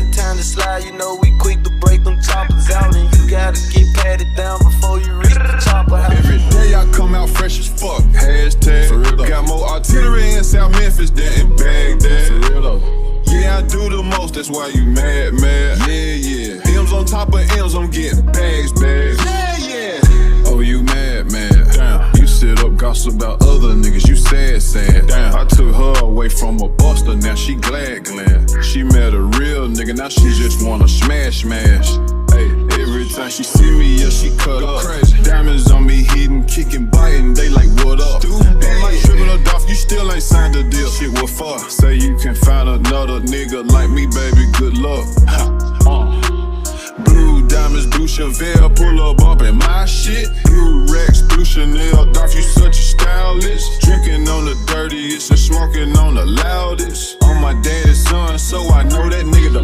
it's time to slide, you know we quick to break them choppers out. And you gotta get patted down before you reach the chopper house. Every day I come out fresh as fuck. Hashtag. For real though. Got more artillery in South Memphis than in Baghdad. For real though. Yeah, I do the most, that's why you mad. Yeah. M's on top of M's, I'm getting bags. Yeah. Oh, you mad. Damn. You sit up, gossip about other niggas, you sad. Damn. I took her away from a buster, now she glad. She met a real nigga, now she just wanna smash. Hey, every time she see me, yeah, she cut up. Crazy. Diamonds on me, hitting, kicking, biting, they like, what up? Ain't like tripping her off, you still ain't signed a deal. Shit, what for? Say you can find another nigga like me, baby, good luck. Blue diamonds, blue Chevelle, pull up bumpin' my shit. Blue Rex, blue Chanel, Dolph, you such a stylist. Drinking on the dirtiest and smoking on the loudest. On my daddy's son, so I know that nigga the